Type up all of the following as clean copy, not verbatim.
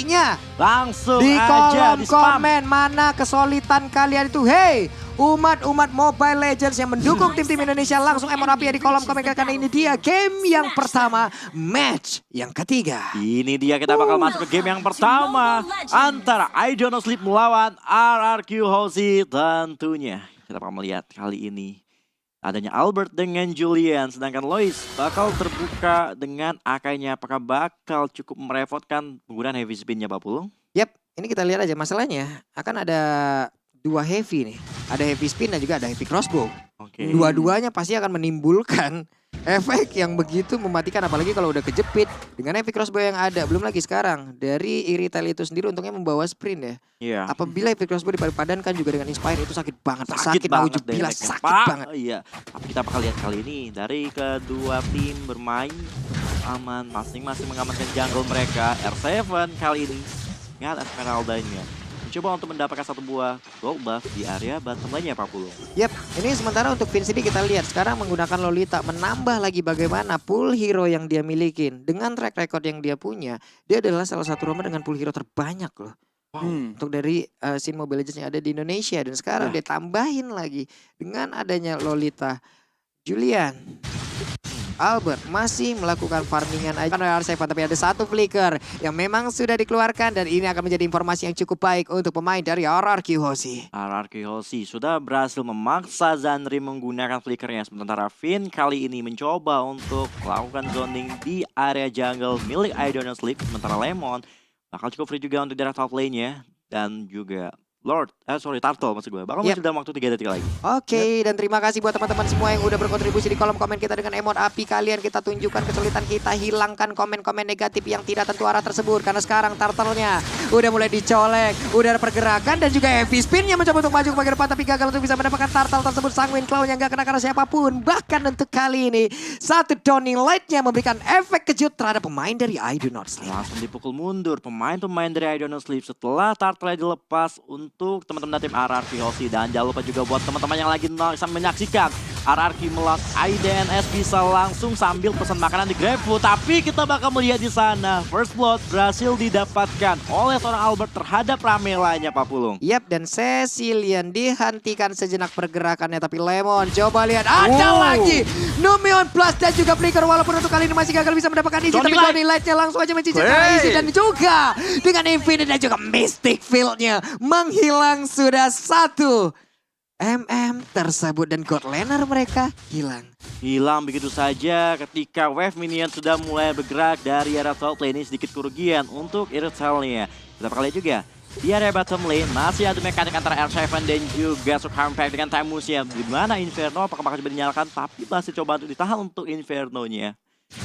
Q&A-nya. Langsung Di aja kolom di spam. komen mana kesulitan kalian itu. Hey, umat-umat Mobile Legends yang mendukung tim-tim Indonesia, langsung emot api ya di kolom komen, karena ini dia game yang pertama, match yang ketiga. Ini dia kita bakal masuk ke game yang pertama antara I Don't Know Sleep melawan RRQ Hoshi tentunya. Kita bakal melihat kali ini adanya Albert dengan Julian, sedangkan Lois bakal terbuka dengan Akainya. Apakah bakal cukup merepotkan penggunaan heavy spin-nya Pak Pulung? Yap, ini kita lihat aja masalahnya akan ada dua heavy nih. Ada heavy spin dan juga ada heavy crossbow. Oke. Dua-duanya pasti akan menimbulkan efek yang begitu mematikan, apalagi kalau udah kejepit dengan heavy crossbow yang ada. Belum lagi sekarang dari Irital itu sendiri untungnya membawa sprint ya. Iya. Apabila heavy crossbow dipadankan juga dengan Inspire itu sakit banget. Sakit banget nauzubillah, damage-nya, sakit Pak. banget. Iya. Tapi kita bakal lihat kali ini dari kedua tim bermain aman, masing-masing mengamankan jungle mereka. R7 kali ini ingat Esmeralda-nya mencoba untuk mendapatkan satu buah gold buff di area bottom lane-nya Pak Pulung. Yap, ini sementara untuk Vince ini kita lihat sekarang menggunakan Lolita, menambah lagi bagaimana pool hero yang dia milikin. Dengan track record yang dia punya, dia adalah salah satu romer dengan pool hero terbanyak loh. Untuk dari scene Mobile Legends yang ada di Indonesia. Dan sekarang dia tambahin lagi dengan adanya Lolita, Julian, Albert masih melakukan farmingan aja. Tapi ada satu flicker yang memang sudah dikeluarkan, dan ini akan menjadi informasi yang cukup baik untuk pemain dari RRQ Hoshi. RRQ Hoshi sudah berhasil memaksa Zanri menggunakan flickernya, sementara Finn kali ini mencoba untuk melakukan zoning di area jungle milik I Don't Know Sleep, sementara Lemon bakal cukup free juga untuk daerah top lane-nya, dan juga Turtle maksud gue. Bakal muncul dalam waktu 3 detik lagi. Oke, dan terima kasih buat teman-teman semua yang udah berkontribusi di kolom komen kita dengan emot api kalian. Kita tunjukkan kesulitan kita, hilangkan komen-komen negatif yang tidak tentu arah tersebut. Karena sekarang Turtle-nya udah mulai dicolek, udah ada pergerakan, dan juga heavy spin-nya mencoba untuk maju ke bagian depan, tapi gagal untuk bisa mendapatkan Turtle tersebut. Sanguine Claw yang gak kena karena siapapun. Bahkan untuk kali ini, satu Dawning Light-nya memberikan efek kejut terhadap pemain dari I Do Not Sleep. Langsung dipukul mundur pemain-pemain dari I Don't Know Sleep setelah Turtle-nya dilepas untuk teman-teman tim RRQ Hoshi. Dan jangan lupa juga buat teman-teman yang lagi menyaksikan RRQ melawan IDNS bisa langsung sambil pesan makanan di GrabFood. Tapi kita bakal melihat di sana first blood berhasil didapatkan oleh seorang Albert terhadap Ramelanya Pak Pulung. Yap, dan Cecilian dihentikan sejenak pergerakannya, tapi Lemon coba lihat ada lagi Numion Plus dan juga Flicker, walaupun untuk kali ini masih gagal bisa mendapatkan Easy, tapi Dawning Light-nya langsung aja mencicil Easy, dan juga dengan Infinite dan juga Mystic Field-nya menghilang sudah satu tersebut, dan God Laner mereka hilang begitu saja ketika wave minion sudah mulai bergerak dari area top lane. Ini sedikit kerugian untuk Irital-nya. Kita bakal lihat juga di area bottom lane masih ada mekanik antara R7 dan juga Sukharm Pack dengan Timus-nya. Dimana Inferno apakah bakal coba dinyalakan, tapi masih coba untuk ditahan untuk Inferno-nya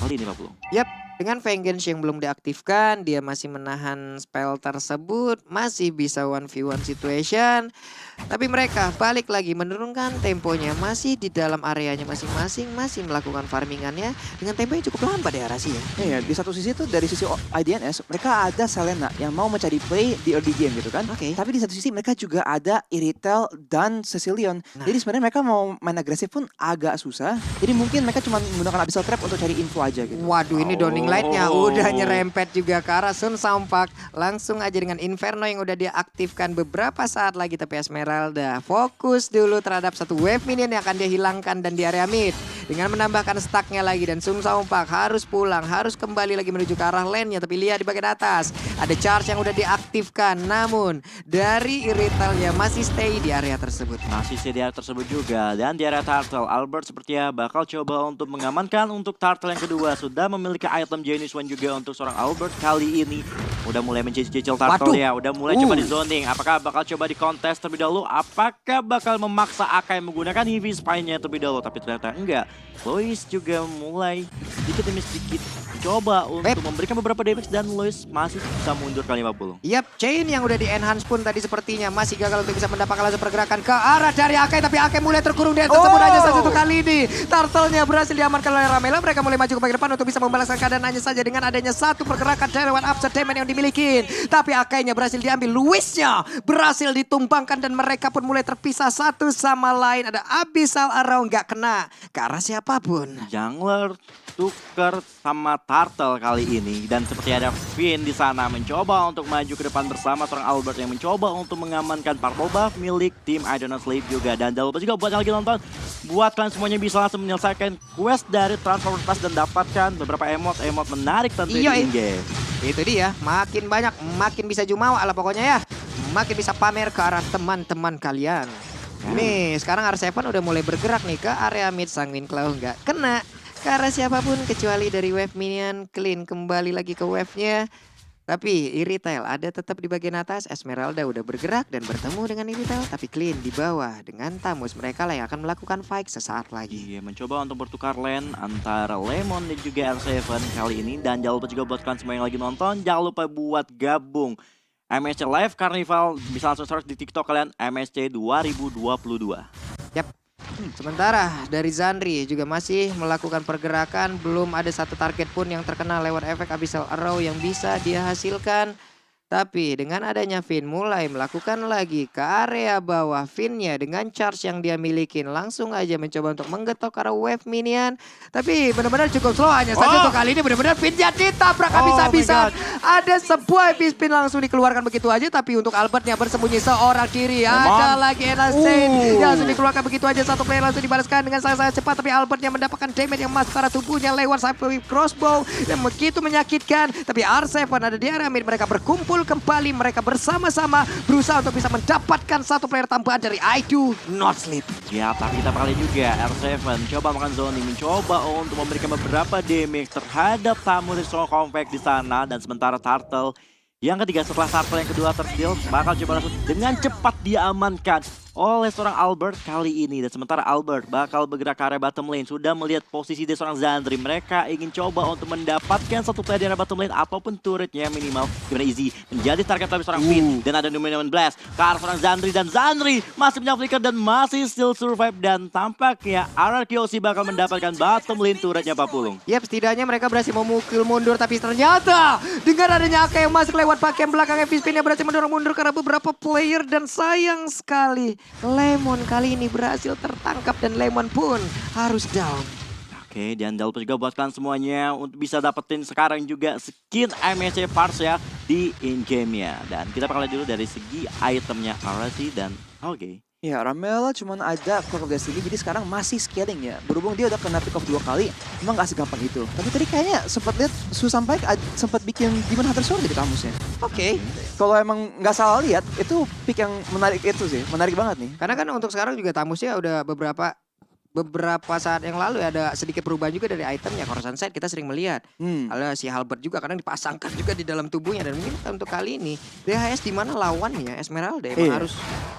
kali ini Pak Pulung. Yap, dengan Vengeance yang belum diaktifkan, dia masih menahan spell tersebut, masih bisa 1v1 situation. Tapi mereka balik lagi menurunkan temponya, masih di dalam areanya masing-masing, masih melakukan farmingannya dengan tempo yang cukup lambat ya Rasi ya. Iya, di satu sisi tuh dari sisi IDNS mereka ada Selena yang mau mencari play di early game gitu kan. Tapi di satu sisi mereka juga ada Irital dan Cecilion. Jadi sebenarnya mereka mau main agresif pun agak susah. Jadi mungkin mereka cuma menggunakan Abyssal Trap untuk cari info aja gitu. Waduh, ini Dawning Light-nya udah nyerempet juga ke arah Sun Sampak. Langsung aja dengan Inferno yang udah diaktifkan beberapa saat lagi, tapi Esmeralda fokus dulu terhadap satu wave minion yang akan dia hilangkan dan di area mid. Dengan menambahkan stacknya lagi, dan Sun Sampak harus pulang, harus kembali lagi menuju ke arah lane-nya. Tapi lihat di bagian atas, ada charge yang udah diaktifkan. Namun dari Irital-nya masih stay di area tersebut. Masih stay di area tersebut juga. Dan di area Turtle, Albert sepertinya bakal coba untuk mengamankan untuk Turtle yang kedua. Sudah memiliki item Genius One juga untuk seorang Albert kali ini. Udah mulai mencicil Turtle ya, udah mulai coba di zoning. Apakah bakal coba di kontes terlebih dahulu? Apakah bakal memaksa Akai menggunakan heavy spine-nya terlebih dahulu? Tapi ternyata enggak. Lois juga mulai sedikit demi sedikit coba untuk memberikan beberapa damage, dan Lois masih bisa mundur kali 50. Yap, Chain yang udah di enhance pun tadi sepertinya masih gagal untuk bisa mendapatkan langsung pergerakan ke arah dari Akai, tapi Akai mulai terkurung di tersebut hanya satu kali ini. Turtle-nya berhasil diamankan oleh Ramela. Mereka mulai maju ke bagian depan untuk bisa membalaskan keadaan hanya saja dengan adanya satu pergerakan dari One Upset Demon yang dimiliki. Tapi Akai-nya berhasil diambil, Luis-nya berhasil ditumbangkan, dan mereka pun mulai terpisah satu sama lain. Ada Abyssal Arrow nggak kena ke arah siapapun. Jungler bertukar sama Turtle kali ini. Dan seperti ada Finn di sana mencoba untuk maju ke depan bersama seorang Albert yang mencoba untuk mengamankan purple buff milik tim I Don't Know Sleep juga. Dan jangan lupa juga buat yang lagi nonton, buat kalian semuanya bisa langsung menyelesaikan quest dari Transformers Plus dan dapatkan beberapa emot menarik tentunya di in-game. Itu dia, makin banyak, makin bisa jumawa lah pokoknya ya. Makin bisa pamer ke arah teman-teman kalian. Nih, sekarang R7 udah mulai bergerak nih ke area mid. Sanguine Claw nggak kena. Karena siapapun kecuali dari wave minion. Clean kembali lagi ke wave-nya. Tapi Iritail ada tetap di bagian atas. Esmeralda udah bergerak dan bertemu dengan Iritail. Tapi Clean di bawah dengan Tamus. Mereka lah yang akan melakukan fight sesaat lagi. Iya, mencoba untuk bertukar lane antara Lemon dan juga R7 kali ini. Dan jangan lupa juga buat kalian semua yang lagi nonton, jangan lupa buat gabung MSC Live Carnival, bisa langsung search di TikTok kalian MSC 2022. Yap. Sementara dari Zandri juga masih melakukan pergerakan, belum ada satu target pun yang terkena lewat efek Abyssal Arrow yang bisa dia hasilkan. Tapi dengan adanya Finn mulai melakukan lagi ke area bawah. Finn-nya dengan charge yang dia miliki langsung aja mencoba untuk menggetok arah wave minion. Tapi benar-benar cukup slow, hanya saja untuk kali ini benar-benar Finn-nya ditabrak habis-habisan. Ada sebuah spin langsung dikeluarkan begitu aja. Tapi untuk Albertnya bersembunyi seorang diri. Ada lagi Enasane yang langsung dikeluarkan begitu aja. Satu player langsung dibalaskan dengan sangat-sangat cepat. Tapi Albertnya mendapatkan damage yang masuk ke arah tubuhnya lewat cyber crossbow yang begitu menyakitkan. Tapi R7 ada di area mid, mereka berkumpul kembali, mereka bersama-sama berusaha untuk bisa mendapatkan satu player tambahan dari I Do Not Sleep. Ya, tapi kita kali juga R7 coba makan zoning, mencoba untuk memberikan beberapa damage terhadap tamu dari Strong Compact di sana. Dan sementara Turtle yang ketiga, setelah Turtle yang kedua tersteal, bakal coba langsung dengan cepat diamankan oleh seorang Albert kali ini. Dan sementara Albert bakal bergerak ke area bottom lane. Sudah melihat posisi dari seorang Zandri. Mereka ingin coba untuk mendapatkan satu player di area bottom lane ataupun turretnya minimal. Gimana Easy menjadi target dari seorang Finn. Dan ada Numenation Blast ke arah seorang Zandri. Dan Zandri masih punya flicker dan masih still survive. Dan tampaknya RRQC bakal mendapatkan bottom lane turretnya Pak Pulung. Yap, setidaknya mereka berhasil memukul mundur. Tapi ternyata dengan adanya Aka yang masuk lewat bagian belakang, Spin yang berhasil mendorong mundur karena beberapa player. Dan sayang sekali Lemon kali ini berhasil tertangkap dan Lemon pun harus down. Oke, dan jangan lupa juga buat kalian semuanya untuk bisa dapetin sekarang juga skin MSC Parts ya di in-game-nya. Dan kita bakal lihat dulu dari segi itemnya RC dan oke. Ya, Ramel cuman ada Clock of Destiny, jadi sekarang masih scaling ya. Berhubung dia udah kena pick off 2 kali, emang gak segampang itu. Tapi tadi kayaknya sempat lihat sampai sempat bikin Demon Hunter Sword di kamusnya. Oke. Kalau emang nggak salah lihat, itu pick yang menarik itu sih, menarik banget nih. Karena kan untuk sekarang juga Tamusnya udah beberapa saat yang lalu ya ada sedikit perubahan juga dari itemnya. Coruscant Sight kita sering melihat. Ada si Halberd juga kadang dipasangkan juga di dalam tubuhnya. Dan mungkin untuk kali ini DHS di mana lawannya Esmeralda emang harus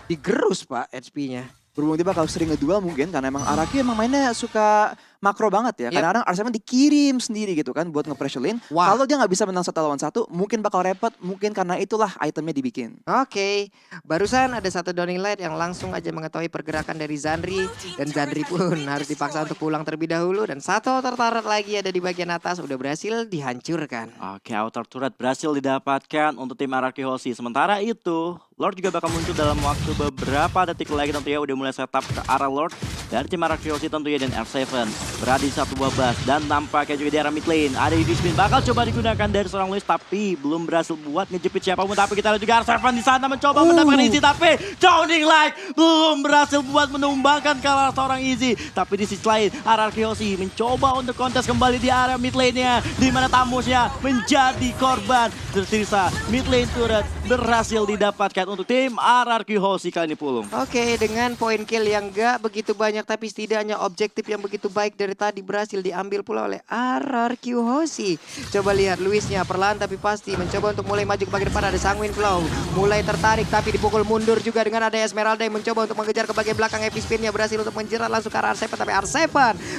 digerus Pak HP-nya. Berhubung dia bakal sering ngeduel mungkin karena emang Araki emang mainnya suka makro banget ya. Kadang-kadang Arsenal dikirim sendiri gitu kan buat nge-pressure lane. Kalau dia nggak bisa menang 1 lawan 1 mungkin bakal repot. Mungkin karena itulah itemnya dibikin. Oke, barusan ada satu Downing Light yang langsung aja mengetahui pergerakan dari Zandri. Dan Zandri pun harus dipaksa untuk pulang terlebih dahulu. Dan satu tertarik lagi ada di bagian atas udah berhasil dihancurkan. Oke, outer turret berhasil didapatkan untuk tim RRQ Hoshi. Sementara itu Lord juga bakal muncul dalam waktu beberapa detik lagi tentunya. Udah mulai setup ke arah Lord dari tim RRQ Hoshi tentunya. Dan R7 berada di satu buah bus. Dan nampaknya juga di arah mid lane ada UV spin bakal coba digunakan dari seorang Luis. Tapi belum berhasil buat ngejepit siapapun. Tapi kita lihat juga R7 di sana mencoba mendapatkan Easy. Tapi Downing Light belum berhasil buat menumbangkan kalah seorang Easy. Tapi di sisi lain RRQ Hoshi mencoba untuk kontes kembali di area mid lane-nya. Dimana Tamusnya menjadi korban. Tersisa mid lane turret berhasil didapatkan untuk tim RRQ Hoshi kali ini Pulung. Oke, dengan poin kill yang gak begitu banyak tapi setidaknya objektif yang begitu baik dari tadi berhasil diambil pula oleh RRQ Hoshi. Coba lihat Luisnya perlahan tapi pasti mencoba untuk mulai maju ke bagian depan. Ada Sanguine Claw mulai tertarik tapi dipukul mundur juga dengan ada Esmeralda yang mencoba untuk mengejar ke bagian belakang. Heavy Spin-nya berhasil untuk menjerat langsung ke arah R7 tapi R7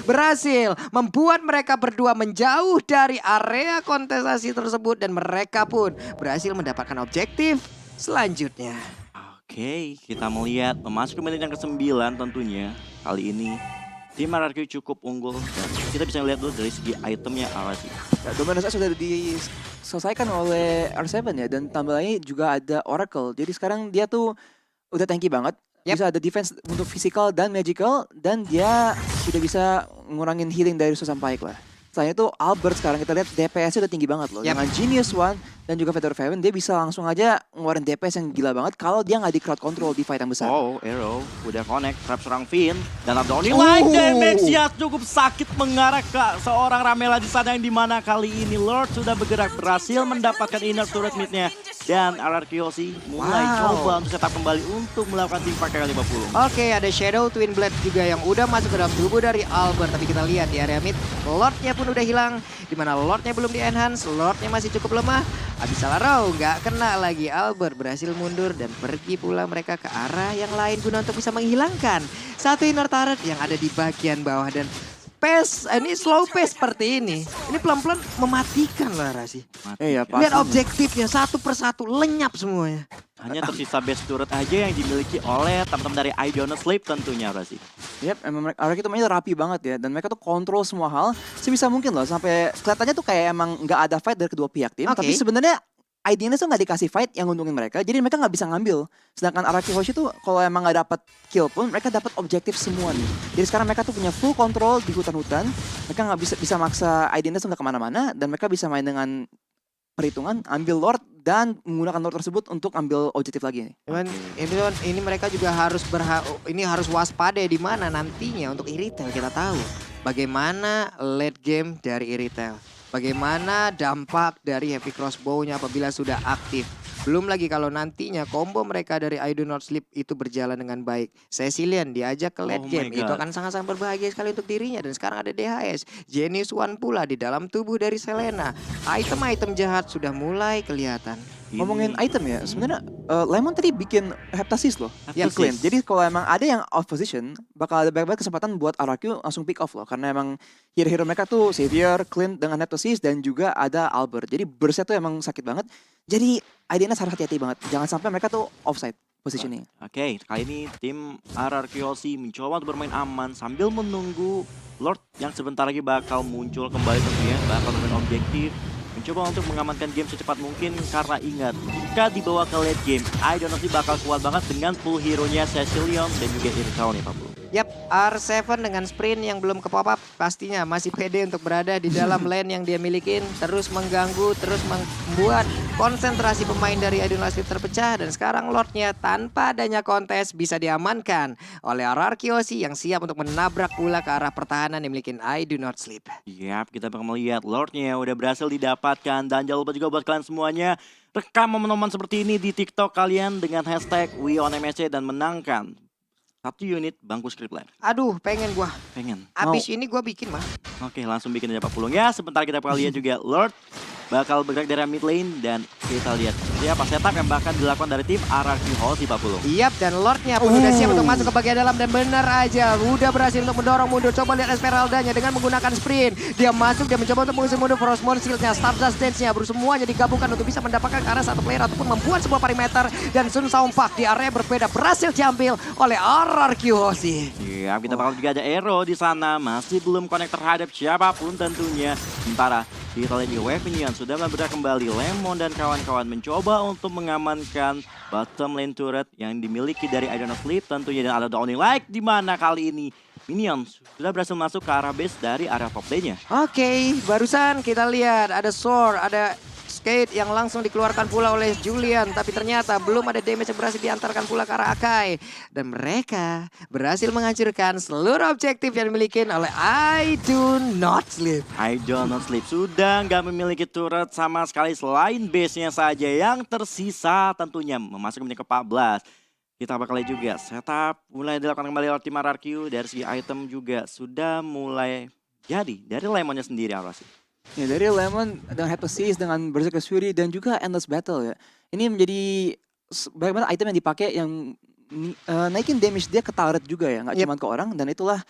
berhasil membuat mereka berdua menjauh dari area kontestasi tersebut dan mereka pun berhasil mendapatkan objektif selanjutnya. Oke, kita melihat memasuki menit yang ke-9 tentunya. Kali ini tim RRQ cukup unggul dan kita bisa lihat dulu dari segi itemnya RRQ. Ya, Dominus sudah diselesaikan oleh R7 ya, dan tambah lagi juga ada Oracle. Jadi sekarang dia tuh udah tanky banget. Bisa ada defense untuk physical dan magical, dan dia sudah bisa ngurangin healing dari Susan Pike lah. Selain itu Albert sekarang kita lihat DPS-nya udah tinggi banget loh. Yap. Dengan Genius One dan juga Feather Faven dia bisa langsung aja ngeluarin DPS yang gila banget kalau dia nggak di crowd control di fight yang besar. Oh, Arrow udah connect trap serang Finn dan ada only line damage-nya cukup sakit mengarah ke seorang Ramela di sana yang dimana kali ini Lord sudah bergerak berhasil mendapatkan inner turret mid-nya dan RRQC mulai coba untuk setup kembali untuk melakukan team fight kali 50. Oke, ada Shadow Twin Blade juga yang udah masuk ke dalam tubuh dari Albert. Tapi kita lihat di area mid, Lordnya pun udah hilang. Dimana Lordnya belum di-enhance, Lordnya masih cukup lemah. Habis salah row, nggak kena lagi. Albert berhasil mundur dan pergi pula mereka ke arah yang lain guna untuk bisa menghilangkan satu inner turret yang ada di bagian bawah. Dan pace, ini slow pace seperti ini. Ini pelan-pelan mematikan lah Rasi. Iya, Lihat objektifnya satu persatu lenyap semuanya. Hanya tersisa base turret aja yang dimiliki oleh teman-teman dari I Don't Sleep tentunya Rasi. Yap, emang mereka itu mainnya rapi banget ya. Dan mereka tuh kontrol semua hal sebisa mungkin loh. Sampai kelihatannya tuh kayak emang nggak ada fight dari kedua pihak tim. Oke. Tapi sebenarnya IDNS tuh nggak dikasih fight yang nguntungin mereka. Jadi mereka nggak bisa ngambil. Sedangkan Araki Hoshi tuh kalau emang nggak dapat kill pun mereka dapat objektif semua nih. Jadi sekarang mereka tuh punya full control di hutan-hutan. Mereka nggak bisa maksa IDNS tuh nggak kemana-mana. Dan mereka bisa main dengan perhitungan, ambil Lord dan menggunakan Lord tersebut untuk ambil objektif lagi nih. Cuman ini mereka juga harus harus waspada di mana nantinya untuk Iritel kita tahu bagaimana late game dari Iritel. Bagaimana dampak dari Heavy Crossbow-nya apabila sudah aktif. Belum lagi kalau nantinya combo mereka dari I Do Not Sleep itu berjalan dengan baik. Cecilian diajak ke late Oh my game. Itu God. akan sangat-sangat berbahagia sekali untuk dirinya. Dan sekarang ada DHS. Genius One pula di dalam tubuh dari Selena. Item-item jahat sudah mulai kelihatan. Ngomongin item ya, sebenarnya Lemon tadi bikin Heptasis loh. Heptasis. Clean. Jadi kalau emang ada yang off position, bakal ada banyak kesempatan buat RRQ langsung pick off loh. Karena emang hero-hero mereka tuh Xavier, Clint dengan Heptasis dan juga ada Albert. Jadi burstnya tuh emang sakit banget. Jadi IDNS harus hati-hati banget. Jangan sampai mereka tuh offside positioning. Oke, kali ini tim RRQC mencoba untuk bermain aman sambil menunggu Lord yang sebentar lagi bakal muncul kembali tentunya, bakal bermain objektif. Mencoba untuk mengamankan game secepat mungkin karena ingat, jika dibawa ke late game, I Don't Know bakal kuat banget dengan full hero-nya Cecilion dan juga Irital nih Pak Bro. Yap, R7 dengan sprint yang belum ke pop up pastinya masih pede untuk berada di dalam lane yang dia milikin. Terus mengganggu, terus membuat konsentrasi pemain dari Idol Sleep terpecah. Dan sekarang Lordnya tanpa adanya kontes bisa diamankan oleh RRQC yang siap untuk menabrak pula ke arah pertahanan yang dimiliki I Do Not Sleep. Yap, kita bakal melihat Lordnya udah berhasil didapatkan. Dan jangan lupa juga buat kalian semuanya, rekam momen-momen seperti ini di TikTok kalian dengan hashtag WeOnMSC dan menangkan satu unit bangku script live. Aduh, pengen gua. Pengen. Abis ini gua bikin mah. Oke, langsung bikin aja Pak Pulung ya. Sebentar kita bakal lihat juga Lord bakal bergerak dari mid lane dan kita lihat seperti apa setup yang bakal dilakukan dari tim RRQ Hoshi Pak Pulung. Yap, dan Lordnya pun udah siap untuk masuk ke bagian dalam dan benar aja udah berhasil untuk mendorong mundur. Coba lihat Esmeralda-nya dengan menggunakan sprint. Dia masuk, dia mencoba untuk mengusir mundur Frostmourne Shield-nya, Stardust Dance-nya, semuanya digabungkan untuk bisa mendapatkan ke arah satu player ataupun membuat sebuah perimeter. Dan Sun Saumpak di area berbeda berhasil diambil oleh RRQ Hoshi. Iya, kita bakal juga ada Arrow di sana, masih belum connect terhadap siapapun tentunya. Sementara di lane Wave Minion sudah bergerak kembali. Lemon dan kawan-kawan mencoba untuk mengamankan bottom lane turret yang dimiliki dari I Don't Know Sleep tentunya, dan ada The Only Like di mana kali ini Minions sudah berhasil masuk ke arah base dari area top lane-nya. Oke, barusan kita lihat ada Sword, ada Skate yang langsung dikeluarkan pula oleh Julian. Tapi ternyata belum ada damage yang berhasil diantarkan pula ke arah Akai. Dan mereka berhasil menghancurkan seluruh objektif yang dimiliki oleh I Do Not Sleep. I Don't Know Sleep sudah nggak memiliki turret sama sekali selain base-nya saja yang tersisa tentunya memasuki menit ke-14. Kita bakal lihat juga setup mulai dilakukan kembali oleh tim RRQ. Dari segi item juga sudah mulai jadi dari Lemonnya sendiri Arasi. Ya, dari Lemon dengan Heptasis, dengan Berserker Fury dan juga Endless Battle ya. Ini menjadi banyak banget item yang dipakai yang naikin damage dia ke turret juga ya, nggak cuma ke orang. Dan itulah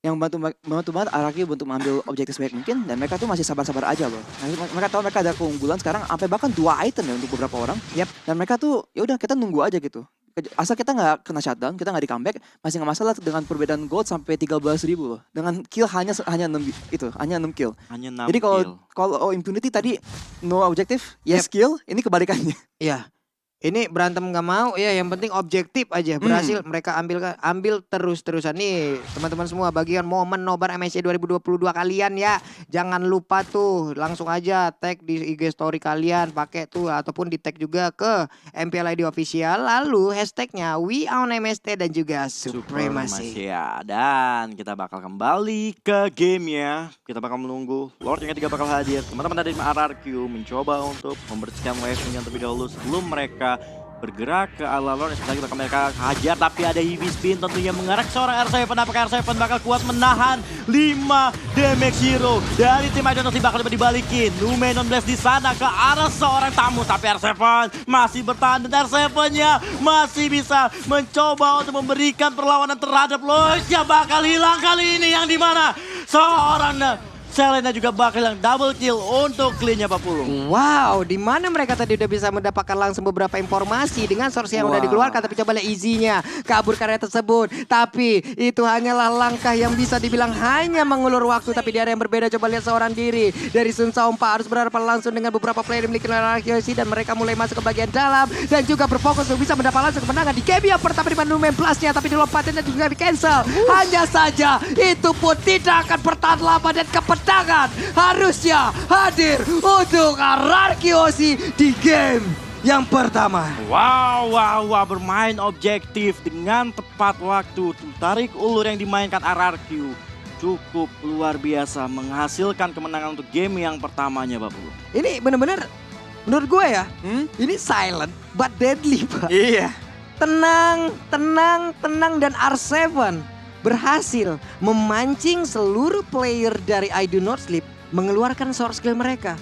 yang membantu banget Araki untuk mengambil objektif sebaik mungkin. Dan mereka tuh masih sabar-sabar aja loh. Mereka tahu mereka ada keunggulan sekarang sampai bahkan 2 item ya untuk beberapa orang. Dan mereka tuh ya udah kita nunggu aja gitu. Asal kita nggak kena shutdown, kita nggak di comeback, masih nggak masalah dengan perbedaan gold sampai 13.000 loh. Dengan kill hanya 6 kill. Hanya 6 Jadi kill. kalau Impunity tadi no objektif, yes kill, ini kebalikannya. Iya. Ini berantem nggak mau ya, yang penting objektif aja. Berhasil mereka ambil terus-terusan nih teman-teman semua. Bagian momen nobar MSC 2022 kalian ya, jangan lupa tuh langsung aja tag di IG story kalian, pakai tuh ataupun di tag juga ke MPLID official. Lalu hashtagnya We Own MST dan juga Supremacy. Ya, dan kita bakal kembali ke gamenya. Kita bakal menunggu Lord yang ketiga bakal hadir. Teman-teman dari RRQ mencoba untuk membersihkan wave-nya terlebih dahulu sebelum mereka bergerak ke ala Lord. Sebentar kita mereka hajar, tapi ada heavy spin tentunya mengarah ke seorang R7. Apakah R7 bakal kuat menahan 5 damage hero dari tim Idonasi bakal dibalikin. Numenon Blast di sana ke arah seorang tamu, tapi R7 masih bertahan dan R7-nya masih bisa mencoba untuk memberikan perlawanan terhadap Lois yang bakal hilang kali ini, yang dimana seorang Selena juga bakal yang double kill untuk clean-nya Pak Pulung. Wow, di mana mereka tadi udah bisa mendapatkan langsung beberapa informasi dengan source yang udah dikeluarkan, tapi coba lihat easy-nya kabur karya tersebut. Tapi itu hanyalah langkah yang bisa dibilang hanya mengulur waktu, tapi di area yang berbeda coba lihat seorang diri dari Sun Saompa harus berhadapan langsung dengan beberapa player yang memiliki Arkeosi, dan mereka mulai masuk ke bagian dalam dan juga berfokus untuk bisa mendapat langsung kemenangan di game yang pertama di Numen Plus-nya, tapi di lompatannya juga di cancel. Hanya saja itu pun tidak akan bertahan lama dan kemenangan harusnya hadir untuk Arkeosi di game yang pertama. Wow, bermain objektif dengan tepat waktu. Tarik ulur yang dimainkan RRQ cukup luar biasa, menghasilkan kemenangan untuk game yang pertamanya, Pak Pulung. Ini bener-bener menurut gue ya, ini silent but deadly, Pak. Iya. Tenang dan R7 berhasil memancing seluruh player dari I Do Not Sleep mengeluarkan source skill mereka.